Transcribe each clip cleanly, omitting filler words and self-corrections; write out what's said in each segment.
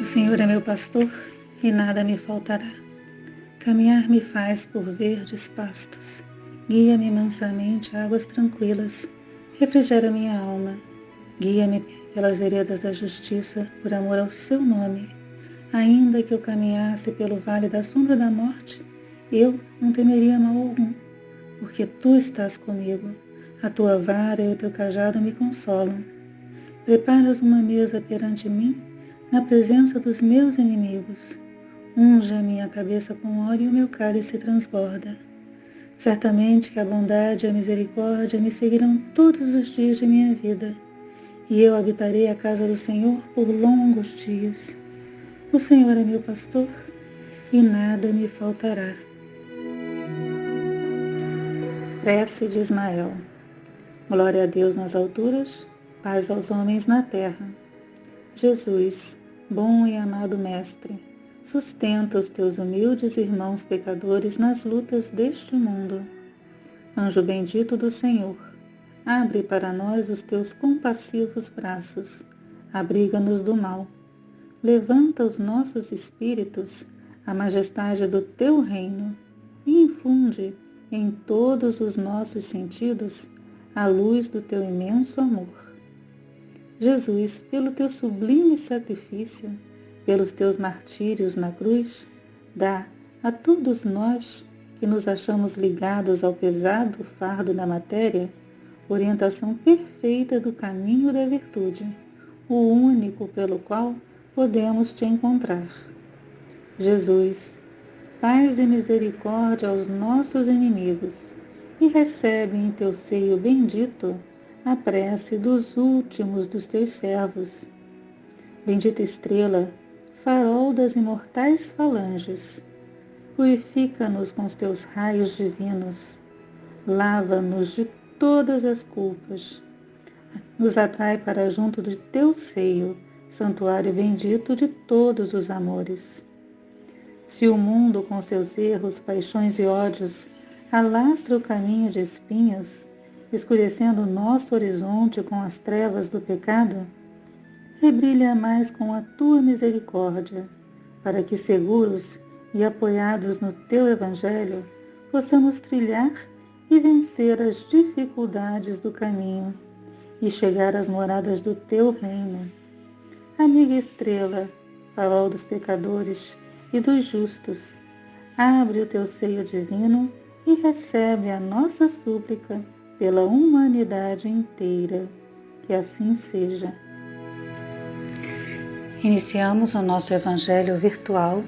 Senhor é meu pastor e nada me faltará. Caminhar me faz por verdes pastos. Guia-me mansamente a águas tranquilas. Refrigera minha alma. Guia-me pelas veredas da justiça, por amor ao seu nome. Ainda que eu caminhasse pelo vale da sombra da morte, eu não temeria mal algum, porque tu estás comigo. A tua vara e o teu cajado me consolam. Preparas uma mesa perante mim, na presença dos meus inimigos. Unge a minha cabeça com óleo e o meu cálice transborda. Certamente que a bondade e a misericórdia me seguirão todos os dias de minha vida, e eu habitarei a casa do Senhor por longos dias. O Senhor é meu pastor, e nada me faltará. Prece de Ismael. Glória a Deus nas alturas, paz aos homens na terra. Jesus, bom e amado Mestre, sustenta os teus humildes irmãos pecadores nas lutas deste mundo. Anjo bendito do Senhor, abre para nós os teus compassivos braços, abriga-nos do mal. Levanta os nossos espíritos à majestade do teu reino e infunde em todos os nossos sentidos a luz do teu imenso amor. Jesus, pelo teu sublime sacrifício, pelos teus martírios na cruz, dá a todos nós que nos achamos ligados ao pesado fardo da matéria, orientação perfeita do caminho da virtude, o único pelo qual podemos te encontrar. Jesus, paz e misericórdia aos nossos inimigos, e recebe em teu seio bendito a prece dos últimos dos teus servos. Bendita estrela, farol das imortais falanges, purifica-nos com os teus raios divinos, lava-nos de todas as culpas, nos atrai para junto de teu seio, santuário bendito de todos os amores. Se o mundo com seus erros, paixões e ódios alastra o caminho de espinhos, escurecendo o nosso horizonte com as trevas do pecado, rebrilha mais com a tua misericórdia, para que seguros e apoiados no teu Evangelho, possamos trilhar e vencer as dificuldades do caminho e chegar às moradas do teu reino. Amiga estrela, farol dos pecadores e dos justos, abre o teu seio divino e recebe a nossa súplica pela humanidade inteira. Que assim seja. Iniciamos o nosso Evangelho virtual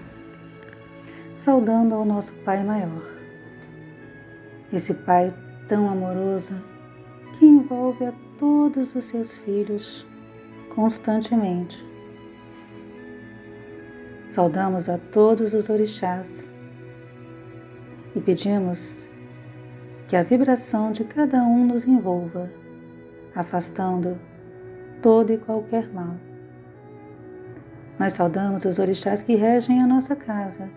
saudando ao nosso Pai Maior. Esse Pai tão amoroso que envolve a todos os seus filhos constantemente. Saudamos a todos os orixás e pedimos que a vibração de cada um nos envolva, afastando todo e qualquer mal. Nós saudamos os orixás que regem a nossa casa.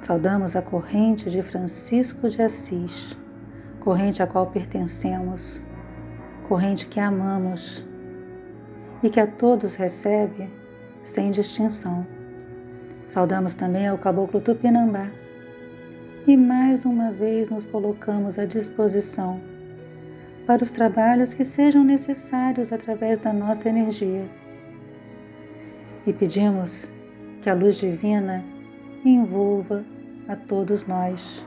Saudamos a corrente de Francisco de Assis, corrente à qual pertencemos, corrente que amamos e que a todos recebe sem distinção. Saudamos também ao Caboclo Tupinambá e mais uma vez nos colocamos à disposição para os trabalhos que sejam necessários através da nossa energia. E pedimos que a luz divina envolva a todos nós.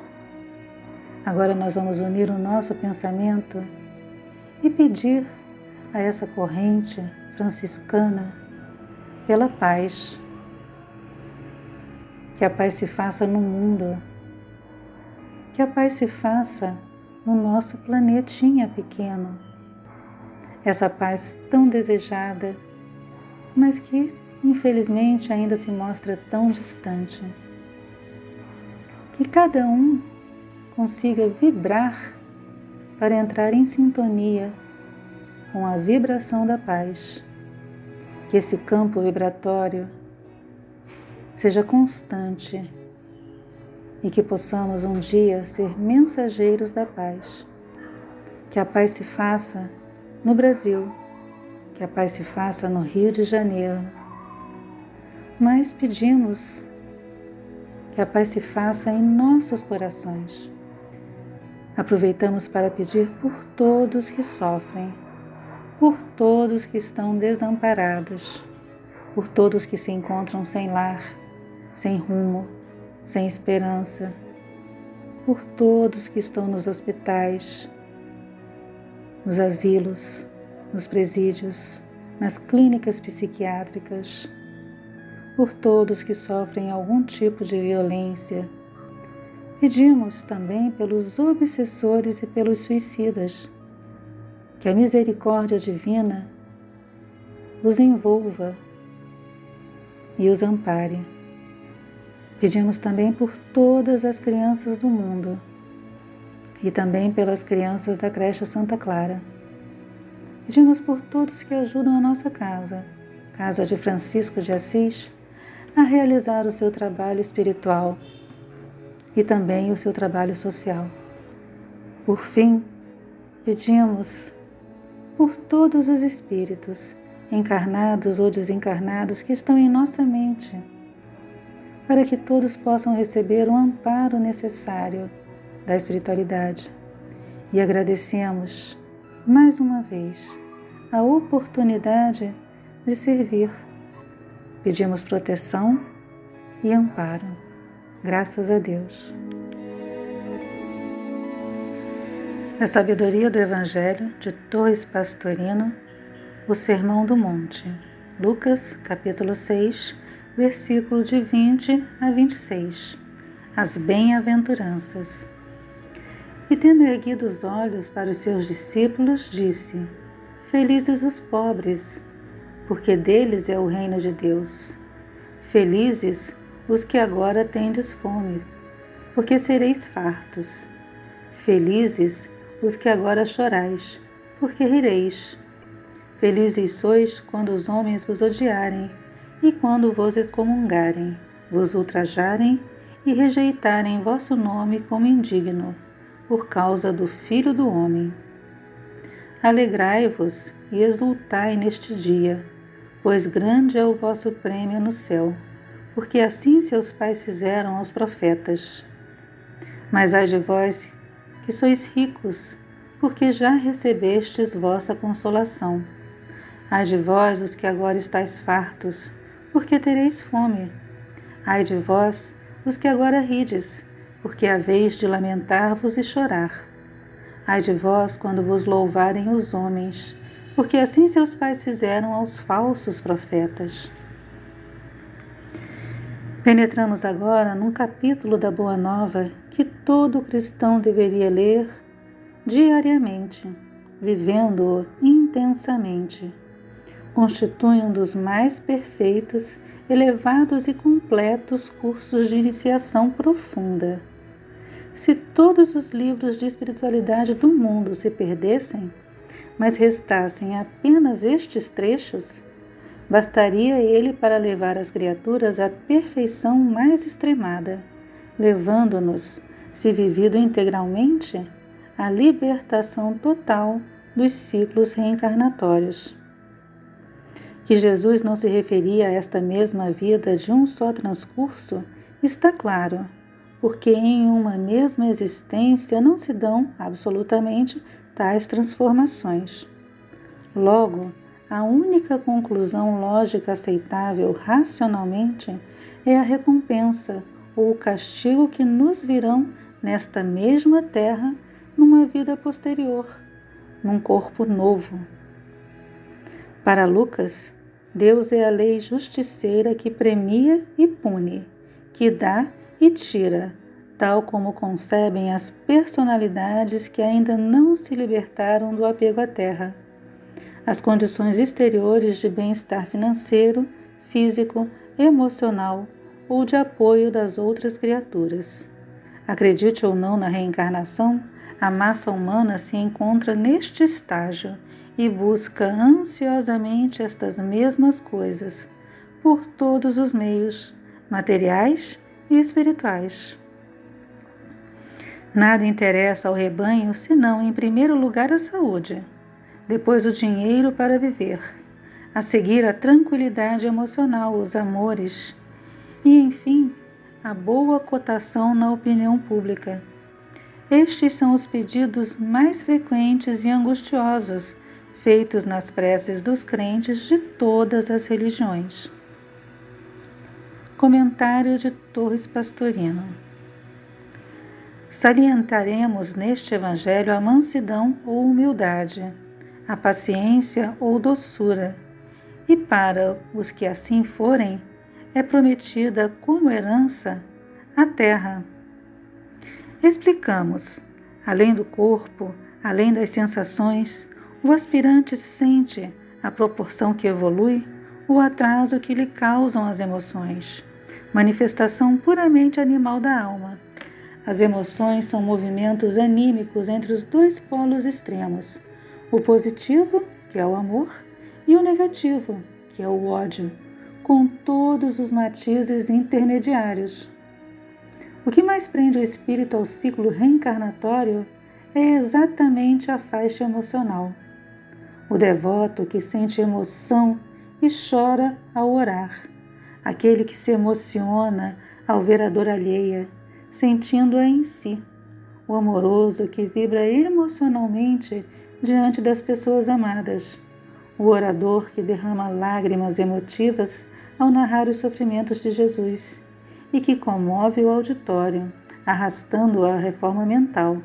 Agora nós vamos unir o nosso pensamento e pedir a essa corrente franciscana pela paz. Que a paz se faça no mundo, que a paz se faça no nosso planetinha pequeno. Essa paz tão desejada, mas que infelizmente ainda se mostra tão distante. Que cada um consiga vibrar para entrar em sintonia com a vibração da paz. Que esse campo vibratório seja constante e que possamos um dia ser mensageiros da paz. Que a paz se faça no Brasil, que a paz se faça no Rio de Janeiro, mais pedimos que a paz se faça em nossos corações. Aproveitamos para pedir por todos que sofrem, por todos que estão desamparados, por todos que se encontram sem lar, sem rumo, sem esperança, por todos que estão nos hospitais, nos asilos, nos presídios, nas clínicas psiquiátricas, por todos que sofrem algum tipo de violência. Pedimos também pelos obsessores e pelos suicidas, que a misericórdia divina os envolva e os ampare. Pedimos também por todas as crianças do mundo e também pelas crianças da creche Santa Clara. Pedimos por todos que ajudam a nossa casa de Francisco de Assis, a realizar o seu trabalho espiritual e também o seu trabalho social. Por fim, pedimos por todos os espíritos, encarnados ou desencarnados, que estão em nossa mente, para que todos possam receber o amparo necessário da espiritualidade. E agradecemos, mais uma vez, a oportunidade de servir. Pedimos proteção e amparo. Graças a Deus. A sabedoria do Evangelho de Torres Pastorino, o Sermão do Monte. Lucas, capítulo 6, versículo de 20 a 26. As bem-aventuranças. E tendo erguido os olhos para os seus discípulos, disse: Felizes os pobres, porque deles é o reino de Deus. Felizes os que agora tendes fome, porque sereis fartos. Felizes os que agora chorais, porque rireis. Felizes sois quando os homens vos odiarem, e quando vos excomungarem, vos ultrajarem e rejeitarem vosso nome como indigno, por causa do Filho do Homem. Alegrai-vos e exultai neste dia, pois grande é o vosso prêmio no céu, porque assim seus pais fizeram aos profetas. Mas ai de vós, que sois ricos, porque já recebestes vossa consolação. Ai de vós, os que agora estáis fartos, porque tereis fome. Ai de vós, os que agora rides, porque haveis de lamentar-vos e chorar. Ai de vós, quando vos louvarem os homens, porque assim seus pais fizeram aos falsos profetas. Penetramos agora num capítulo da Boa Nova que todo cristão deveria ler diariamente, vivendo-o intensamente. Constitui um dos mais perfeitos, elevados e completos cursos de iniciação profunda. Se todos os livros de espiritualidade do mundo se perdessem, mas restassem apenas estes trechos, bastaria ele para levar as criaturas à perfeição mais extremada, levando-nos, se vivido integralmente, à libertação total dos ciclos reencarnatórios. Que Jesus não se referia a esta mesma vida de um só transcurso, está claro, porque em uma mesma existência não se dão absolutamente tais transformações. Logo, a única conclusão lógica aceitável racionalmente é a recompensa ou o castigo que nos virão nesta mesma terra numa vida posterior, num corpo novo. Para Lucas, Deus é a lei justiceira que premia e pune, que dá e tira, tal como concebem as personalidades que ainda não se libertaram do apego à terra, as condições exteriores de bem-estar financeiro, físico, emocional ou de apoio das outras criaturas. Acredite ou não na reencarnação, a massa humana se encontra neste estágio e busca ansiosamente estas mesmas coisas, por todos os meios, materiais e espirituais. Nada interessa ao rebanho senão, em primeiro lugar, a saúde, depois o dinheiro para viver, a seguir a tranquilidade emocional, os amores e, enfim, a boa cotação na opinião pública. Estes são os pedidos mais frequentes e angustiosos feitos nas preces dos crentes de todas as religiões. Comentário de Torres Pastorino. Salientaremos neste Evangelho a mansidão ou humildade, a paciência ou doçura, e para os que assim forem, é prometida como herança a terra. Explicamos, além do corpo, além das sensações, o aspirante sente, à proporção que evolui, o atraso que lhe causam as emoções, manifestação puramente animal da alma. As emoções são movimentos anímicos entre os dois polos extremos, o positivo, que é o amor, e o negativo, que é o ódio, com todos os matizes intermediários. O que mais prende o espírito ao ciclo reencarnatório é exatamente a faixa emocional. O devoto que sente emoção e chora ao orar, aquele que se emociona ao ver a dor alheia, sentindo-a em si, o amoroso que vibra emocionalmente diante das pessoas amadas, o orador que derrama lágrimas emotivas ao narrar os sofrimentos de Jesus e que comove o auditório, arrastando-o à reforma mental.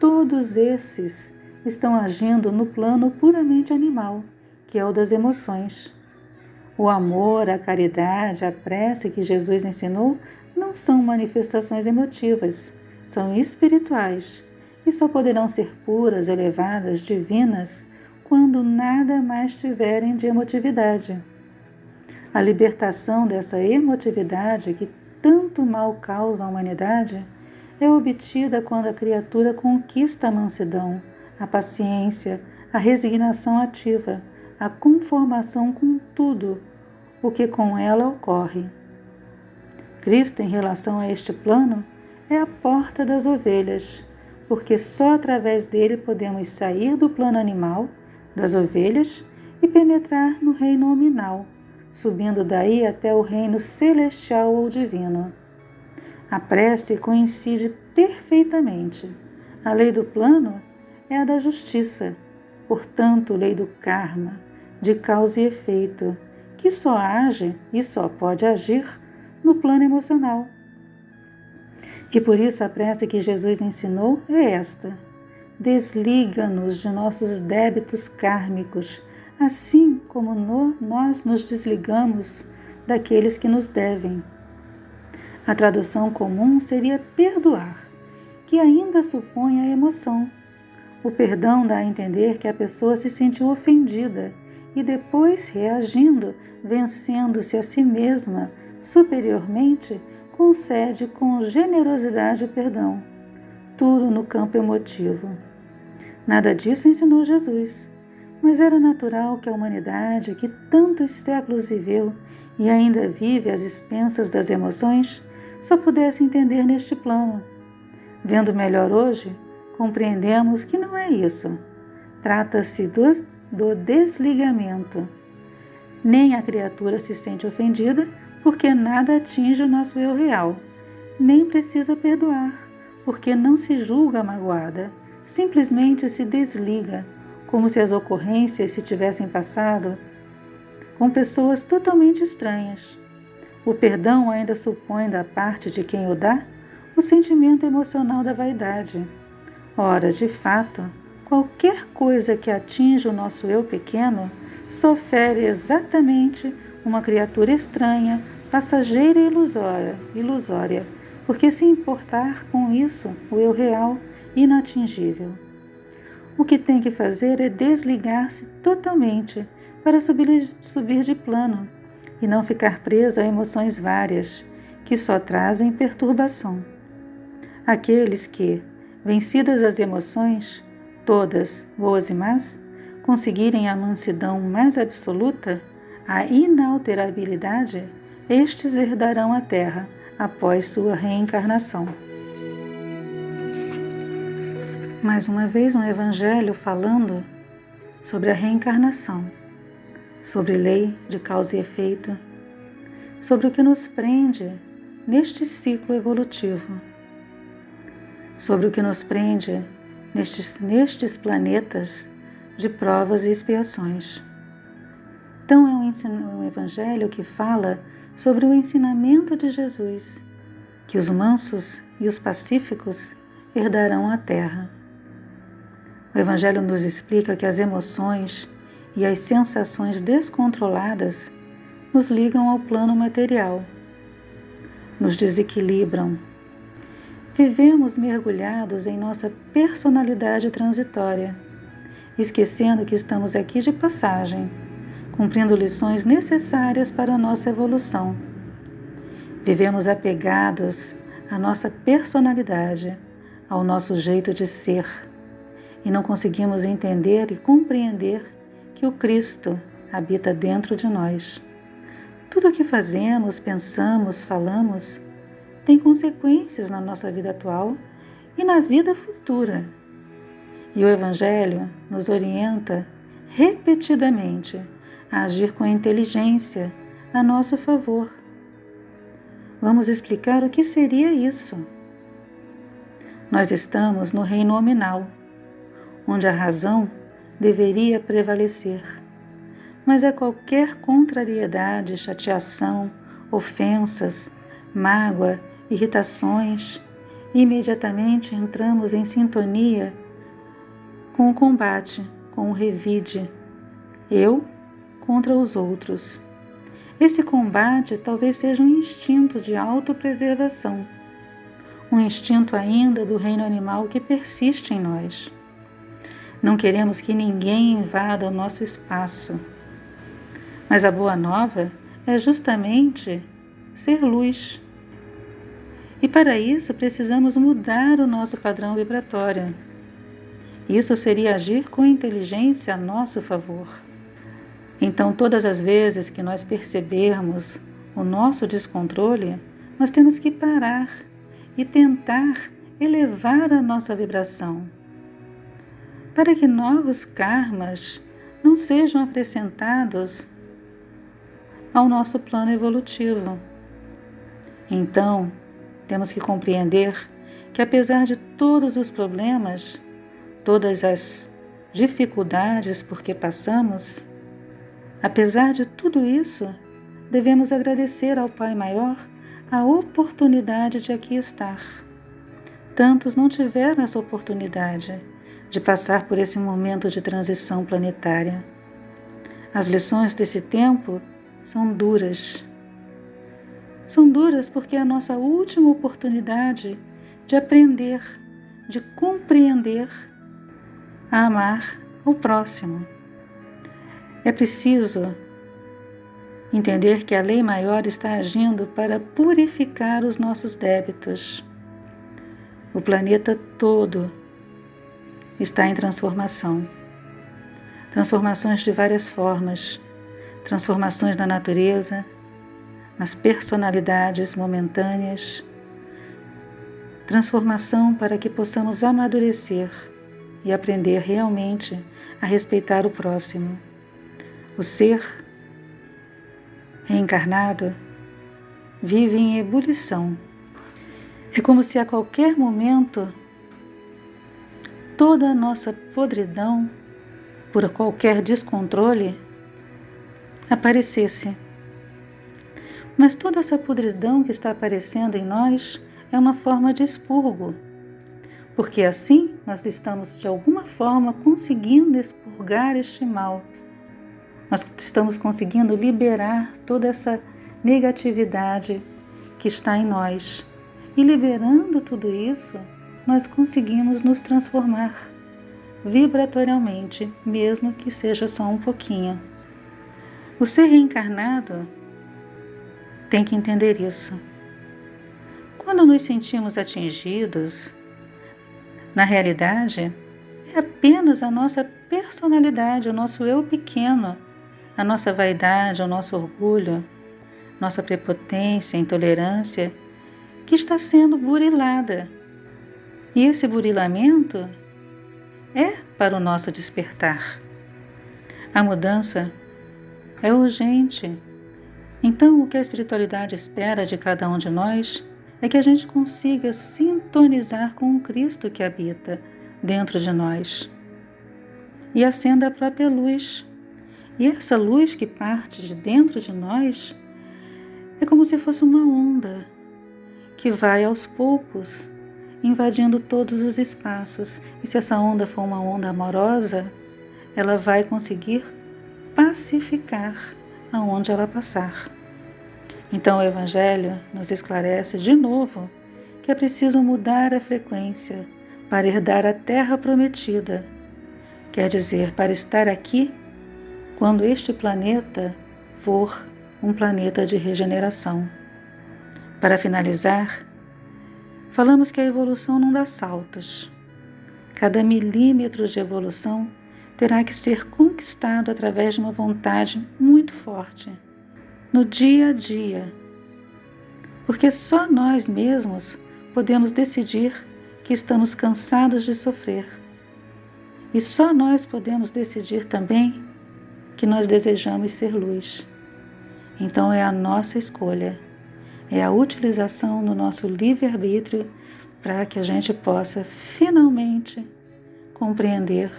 Todos esses estão agindo no plano puramente animal, que é o das emoções. O amor, a caridade, a prece que Jesus ensinou não são manifestações emotivas, são espirituais e só poderão ser puras, elevadas, divinas, quando nada mais tiverem de emotividade. A libertação dessa emotividade que tanto mal causa à humanidade é obtida quando a criatura conquista a mansidão, a paciência, a resignação ativa, a conformação com tudo o que com ela ocorre. Cristo, em relação a este plano, é a porta das ovelhas, porque só através dele podemos sair do plano animal, das ovelhas, e penetrar no reino nominal, subindo daí até o reino celestial ou divino. A prece coincide perfeitamente. A lei do plano é a da justiça, portanto, lei do karma, de causa e efeito, que só age e só pode agir no plano emocional. E por isso a prece que Jesus ensinou é esta: desliga-nos de nossos débitos kármicos, assim como nós nos desligamos daqueles que nos devem. A tradução comum seria perdoar, que ainda supõe a emoção. O perdão dá a entender que a pessoa se sentiu ofendida e depois, reagindo, vencendo-se a si mesma superiormente, concede com generosidade o perdão. Tudo no campo emotivo. Nada disso ensinou Jesus, mas era natural que a humanidade, que tantos séculos viveu e ainda vive às expensas das emoções, só pudesse entender neste plano. Vendo melhor hoje, compreendemos que não é isso. Trata-se do desligamento. Nem a criatura se sente ofendida, porque nada atinge o nosso eu real. Nem precisa perdoar, porque não se julga magoada. Simplesmente se desliga, como se as ocorrências se tivessem passado com pessoas totalmente estranhas. O perdão ainda supõe da parte de quem o dá o sentimento emocional da vaidade. Ora, de fato, qualquer coisa que atinja o nosso eu pequeno só fere exatamente uma criatura estranha, passageira e ilusória, porque se importar com isso, o eu real, inatingível. O que tem que fazer é desligar-se totalmente para subir de plano e não ficar preso a emoções várias, que só trazem perturbação. Aqueles que, vencidas as emoções, todas, boas e más, conseguirem a mansidão mais absoluta, a inalterabilidade, estes herdarão a terra após sua reencarnação. Mais uma vez um evangelho falando sobre a reencarnação. sobre lei de causa e efeito, sobre o que nos prende neste ciclo evolutivo, sobre o que nos prende nestes planetas de provas e expiações. Então é um evangelho que fala sobre o ensinamento de Jesus, que os mansos e os pacíficos herdarão a terra. O evangelho nos explica que as emoções e as sensações descontroladas nos ligam ao plano material, nos desequilibram. Vivemos mergulhados em nossa personalidade transitória, esquecendo que estamos aqui de passagem, cumprindo lições necessárias para a nossa evolução. Vivemos apegados à nossa personalidade, ao nosso jeito de ser, e não conseguimos entender e compreender que o Cristo habita dentro de nós. Tudo o que fazemos, pensamos, falamos, tem consequências na nossa vida atual e na vida futura. E o Evangelho nos orienta repetidamente a agir com inteligência a nosso favor. Vamos explicar o que seria isso. Nós estamos no reino nominal, onde a razão deveria prevalecer, mas a qualquer contrariedade, chateação, ofensas, mágoa, irritações, imediatamente entramos em sintonia com o combate, com o revide, eu contra os outros. Esse combate talvez seja um instinto de autopreservação, um instinto ainda do reino animal que persiste em nós. Não queremos que ninguém invada o nosso espaço, mas a boa nova é justamente ser luz. E para isso precisamos mudar o nosso padrão vibratório. Isso seria agir com inteligência a nosso favor. Então, todas as vezes que nós percebermos o nosso descontrole, nós temos que parar e tentar elevar a nossa vibração, para que novos karmas não sejam acrescentados ao nosso plano evolutivo. Então, temos que compreender que apesar de todos os problemas, todas as dificuldades por que passamos, apesar de tudo isso, devemos agradecer ao Pai Maior a oportunidade de aqui estar. Tantos não tiveram essa oportunidade de passar por esse momento de transição planetária. As lições desse tempo são duras. São duras porque é a nossa última oportunidade de aprender, de compreender, a amar o próximo. É preciso entender que a lei maior está agindo para purificar os nossos débitos. O planeta todo está em transformação. Transformações de várias formas. Transformações na natureza, nas personalidades momentâneas. Transformação para que possamos amadurecer e aprender realmente a respeitar o próximo. O ser reencarnado vive em ebulição. É como se a qualquer momento toda a nossa podridão, por qualquer descontrole, aparecesse. Mas toda essa podridão que está aparecendo em nós é uma forma de expurgo, porque assim nós estamos de alguma forma conseguindo expurgar este mal. Nós estamos conseguindo liberar toda essa negatividade que está em nós. E liberando tudo isso, nós conseguimos nos transformar vibratorialmente, mesmo que seja só um pouquinho. O ser reencarnado tem que entender isso. Quando nos sentimos atingidos, na realidade, é apenas a nossa personalidade, o nosso eu pequeno, a nossa vaidade, o nosso orgulho, nossa prepotência, intolerância, que está sendo burilada. E esse burilamento é para o nosso despertar. A mudança É urgente. Então, o que a espiritualidade espera de cada um de nós é que a gente consiga sintonizar com o Cristo que habita dentro de nós e acenda a própria luz. E essa luz que parte de dentro de nós é como se fosse uma onda que vai aos poucos invadindo todos os espaços. E se essa onda for uma onda amorosa, ela vai conseguir pacificar aonde ela passar. Então o Evangelho nos esclarece de novo que é preciso mudar a frequência para herdar a terra prometida. Quer dizer, para estar aqui quando este planeta for um planeta de regeneração. Para finalizar, falamos que a evolução não dá saltos. Cada milímetro de evolução terá que ser conquistado através de uma vontade muito forte, no dia a dia, porque só nós mesmos podemos decidir que estamos cansados de sofrer. E só nós podemos decidir também que nós desejamos ser luz. Então é a nossa escolha, é a utilização no nosso livre-arbítrio para que a gente possa finalmente compreender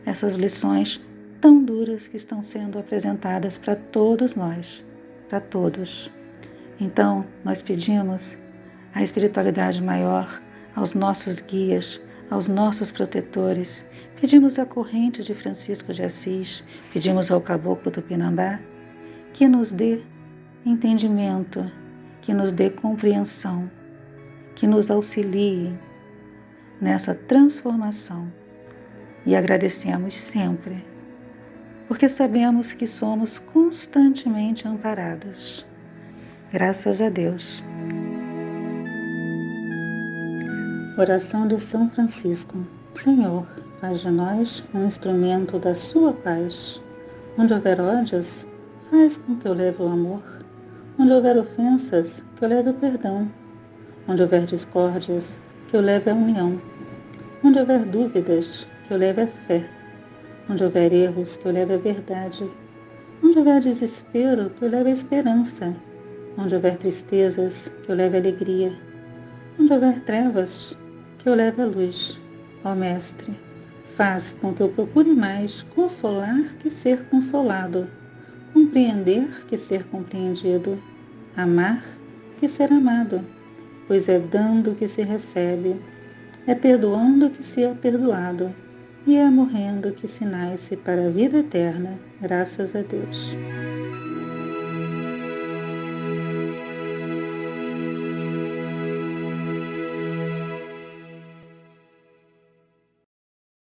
essas lições tão duras que estão sendo apresentadas para todos nós, para todos. Então, nós pedimos à espiritualidade maior, aos nossos guias, aos nossos protetores, pedimos à corrente de Francisco de Assis, pedimos ao Caboclo Tupinambá, que nos dê entendimento, que nos dê compreensão, que nos auxilie nessa transformação. E agradecemos sempre, porque sabemos que somos constantemente amparados. Graças a Deus. Oração de São Francisco. Senhor, faz de nós um instrumento da sua paz. Onde houver ódios, faz com que eu leve o amor. Onde houver ofensas, que eu leve o perdão. Onde houver discórdias, que eu leve a união. Onde houver dúvidas, que eu leve a fé. Onde houver erros, que eu leve a verdade. Onde houver desespero, que eu leve a esperança. Onde houver tristezas, que eu leve a alegria. Onde houver trevas, que eu leve a luz. Ó Mestre, faz com que eu procure mais consolar que ser consolado, compreender que ser compreendido, amar que ser amado, pois é dando que se recebe, é perdoando que se é perdoado, e é morrendo que se nasce para a vida eterna, graças a Deus.